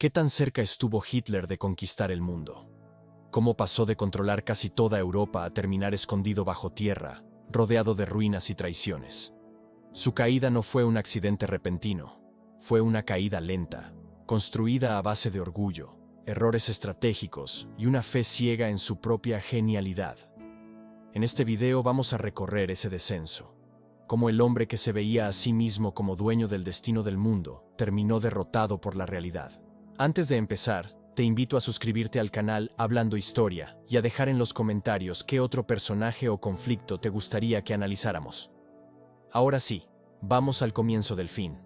¿Qué tan cerca estuvo Hitler de conquistar el mundo? ¿Cómo pasó de controlar casi toda Europa a terminar escondido bajo tierra, rodeado de ruinas y traiciones? Su caída no fue un accidente repentino, fue una caída lenta, construida a base de orgullo, errores estratégicos y una fe ciega en su propia genialidad. En este video vamos a recorrer ese descenso, cómo el hombre que se veía a sí mismo como dueño del destino del mundo terminó derrotado por la realidad. Antes de empezar, te invito a suscribirte al canal Hablando Historia y a dejar en los comentarios qué otro personaje o conflicto te gustaría que analizáramos. Ahora sí, vamos al comienzo del fin.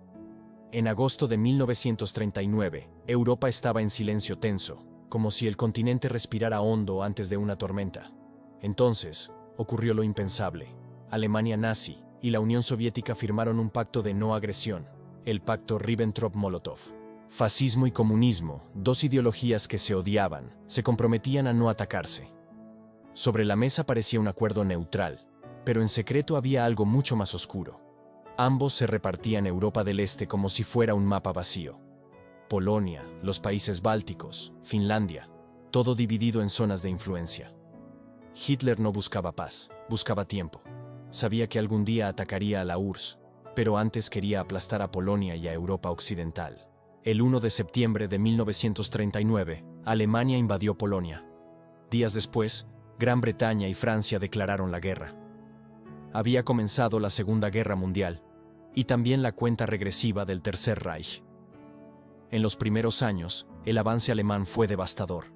En agosto de 1939, Europa estaba en silencio tenso, como si el continente respirara hondo antes de una tormenta. Entonces, ocurrió lo impensable. Alemania nazi y la Unión Soviética firmaron un pacto de no agresión, el pacto Ribbentrop-Molotov. Fascismo y comunismo, dos ideologías que se odiaban, se comprometían a no atacarse. Sobre la mesa parecía un acuerdo neutral, pero en secreto había algo mucho más oscuro. Ambos se repartían Europa del Este como si fuera un mapa vacío. Polonia, los países bálticos, Finlandia, todo dividido en zonas de influencia. Hitler no buscaba paz, buscaba tiempo. Sabía que algún día atacaría a la URSS, pero antes quería aplastar a Polonia y a Europa Occidental. El 1 de septiembre de 1939, Alemania invadió Polonia. Días después, Gran Bretaña y Francia declararon la guerra. Había comenzado la Segunda Guerra Mundial, y también la cuenta regresiva del Tercer Reich. En los primeros años, el avance alemán fue devastador.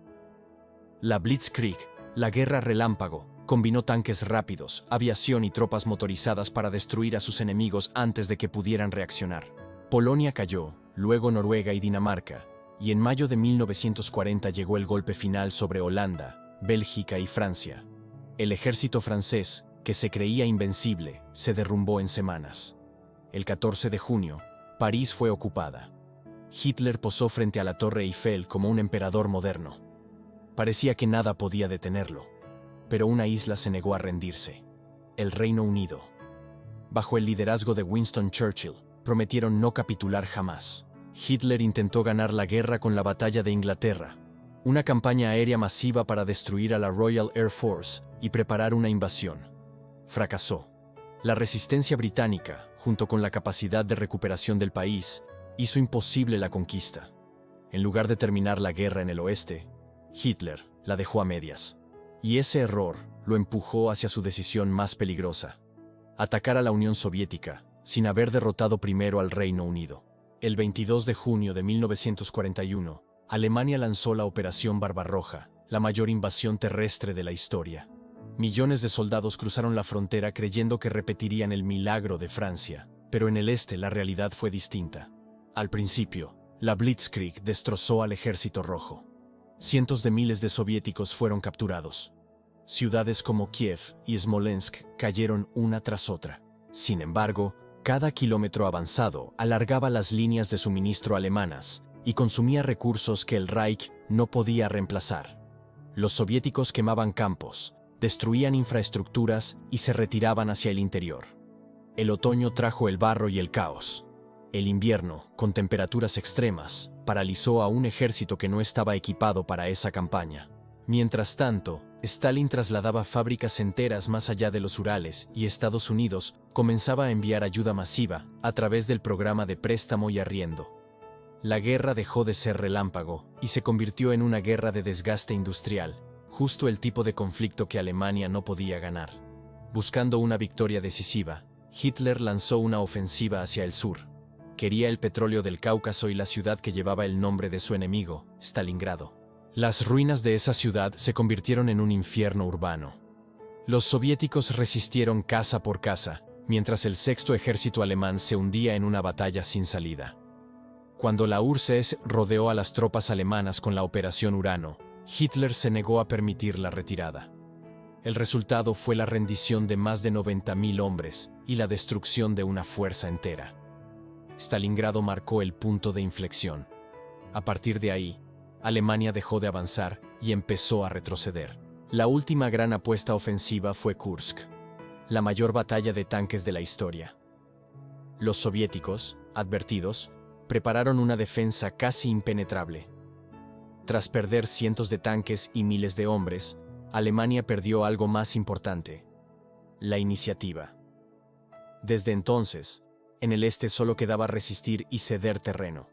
La Blitzkrieg, la guerra relámpago, combinó tanques rápidos, aviación y tropas motorizadas para destruir a sus enemigos antes de que pudieran reaccionar. Polonia cayó, luego Noruega y Dinamarca, y en mayo de 1940 llegó el golpe final sobre Holanda, Bélgica y Francia. El ejército francés, que se creía invencible, se derrumbó en semanas. El 14 de junio, París fue ocupada. Hitler posó frente a la Torre Eiffel como un emperador moderno. Parecía que nada podía detenerlo, pero una isla se negó a rendirse: el Reino Unido. Bajo el liderazgo de Winston Churchill, prometieron no capitular jamás. Hitler intentó ganar la guerra con la Batalla de Inglaterra, una campaña aérea masiva para destruir a la Royal Air Force y preparar una invasión. Fracasó. La resistencia británica, junto con la capacidad de recuperación del país, hizo imposible la conquista. En lugar de terminar la guerra en el oeste, Hitler la dejó a medias. Y ese error lo empujó hacia su decisión más peligrosa: atacar a la Unión Soviética, sin haber derrotado primero al Reino Unido. El 22 de junio de 1941, Alemania lanzó la Operación Barbarroja, la mayor invasión terrestre de la historia. Millones de soldados cruzaron la frontera creyendo que repetirían el milagro de Francia, pero en el este la realidad fue distinta. Al principio, la Blitzkrieg destrozó al Ejército Rojo. Cientos de miles de soviéticos fueron capturados. Ciudades como Kiev y Smolensk cayeron una tras otra. Sin embargo, cada kilómetro avanzado alargaba las líneas de suministro alemanas y consumía recursos que el Reich no podía reemplazar. Los soviéticos quemaban campos, destruían infraestructuras y se retiraban hacia el interior. El otoño trajo el barro y el caos. El invierno, con temperaturas extremas, paralizó a un ejército que no estaba equipado para esa campaña. Mientras tanto, Stalin trasladaba fábricas enteras más allá de los Urales y Estados Unidos comenzaba a enviar ayuda masiva a través del programa de préstamo y arriendo. La guerra dejó de ser relámpago y se convirtió en una guerra de desgaste industrial, justo el tipo de conflicto que Alemania no podía ganar. Buscando una victoria decisiva, Hitler lanzó una ofensiva hacia el sur. Quería el petróleo del Cáucaso y la ciudad que llevaba el nombre de su enemigo, Stalingrado. Las ruinas de esa ciudad se convirtieron en un infierno urbano. Los soviéticos resistieron casa por casa, mientras el sexto ejército alemán se hundía en una batalla sin salida. Cuando la URSS rodeó a las tropas alemanas con la Operación Urano, Hitler se negó a permitir la retirada. El resultado fue la rendición de más de 90.000 hombres y la destrucción de una fuerza entera. Stalingrado marcó el punto de inflexión. A partir de ahí, Alemania dejó de avanzar y empezó a retroceder. La última gran apuesta ofensiva fue Kursk, la mayor batalla de tanques de la historia. Los soviéticos, advertidos, prepararon una defensa casi impenetrable. Tras perder cientos de tanques y miles de hombres, Alemania perdió algo más importante: la iniciativa. Desde entonces, en el este solo quedaba resistir y ceder terreno.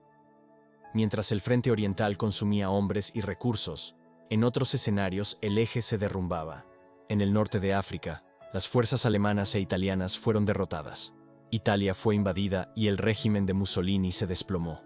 Mientras el frente oriental consumía hombres y recursos, en otros escenarios el eje se derrumbaba. En el norte de África, las fuerzas alemanas e italianas fueron derrotadas. Italia fue invadida y el régimen de Mussolini se desplomó.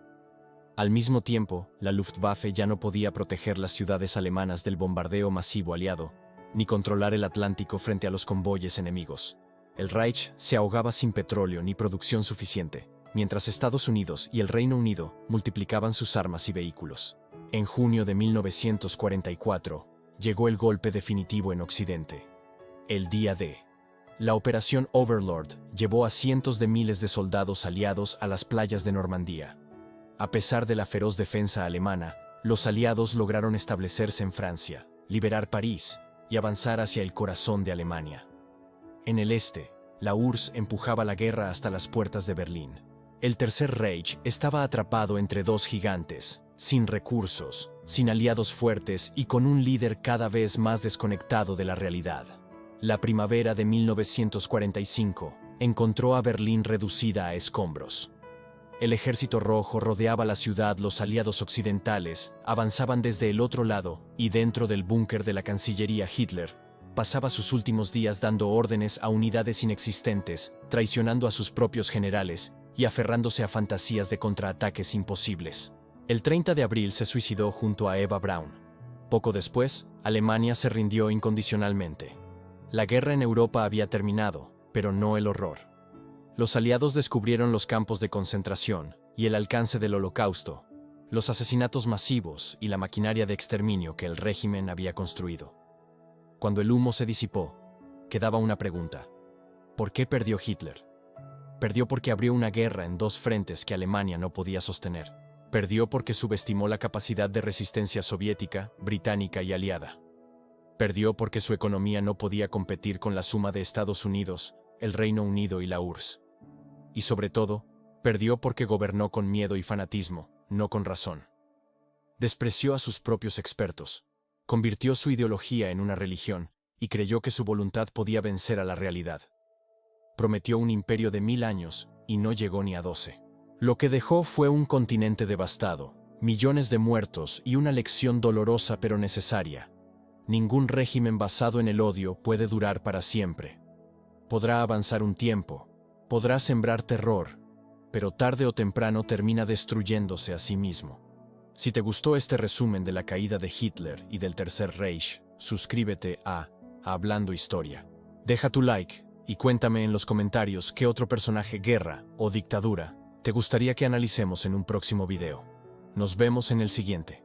Al mismo tiempo, la Luftwaffe ya no podía proteger las ciudades alemanas del bombardeo masivo aliado, ni controlar el Atlántico frente a los convoyes enemigos. El Reich se ahogaba sin petróleo ni producción suficiente, mientras Estados Unidos y el Reino Unido multiplicaban sus armas y vehículos. En junio de 1944, llegó el golpe definitivo en Occidente. El día D. La Operación Overlord llevó a cientos de miles de soldados aliados a las playas de Normandía. A pesar de la feroz defensa alemana, los aliados lograron establecerse en Francia, liberar París y avanzar hacia el corazón de Alemania. En el este, la URSS empujaba la guerra hasta las puertas de Berlín. El Tercer Reich estaba atrapado entre dos gigantes, sin recursos, sin aliados fuertes y con un líder cada vez más desconectado de la realidad. La primavera de 1945 encontró a Berlín reducida a escombros. El ejército rojo rodeaba la ciudad, los aliados occidentales avanzaban desde el otro lado y dentro del búnker de la Cancillería Hitler pasaba sus últimos días dando órdenes a unidades inexistentes, traicionando a sus propios generales y aferrándose a fantasías de contraataques imposibles. El 30 de abril se suicidó junto a Eva Braun. Poco después, Alemania se rindió incondicionalmente. La guerra en Europa había terminado, pero no el horror. Los aliados descubrieron los campos de concentración y el alcance del Holocausto, los asesinatos masivos y la maquinaria de exterminio que el régimen había construido. Cuando el humo se disipó, quedaba una pregunta: ¿por qué perdió Hitler? Perdió porque abrió una guerra en dos frentes que Alemania no podía sostener. Perdió porque subestimó la capacidad de resistencia soviética, británica y aliada. Perdió porque su economía no podía competir con la suma de Estados Unidos, el Reino Unido y la URSS. Y sobre todo, perdió porque gobernó con miedo y fanatismo, no con razón. Despreció a sus propios expertos, convirtió su ideología en una religión y creyó que su voluntad podía vencer a la realidad. Prometió un imperio de 1000 años y no llegó ni a 12. Lo que dejó fue un continente devastado, millones de muertos y una lección dolorosa pero necesaria. Ningún régimen basado en el odio puede durar para siempre. Podrá avanzar un tiempo, podrá sembrar terror, pero tarde o temprano termina destruyéndose a sí mismo. Si te gustó este resumen de la caída de Hitler y del Tercer Reich, suscríbete a Hablando Historia. Deja tu like y cuéntame en los comentarios qué otro personaje, guerra o dictadura te gustaría que analicemos en un próximo video. Nos vemos en el siguiente.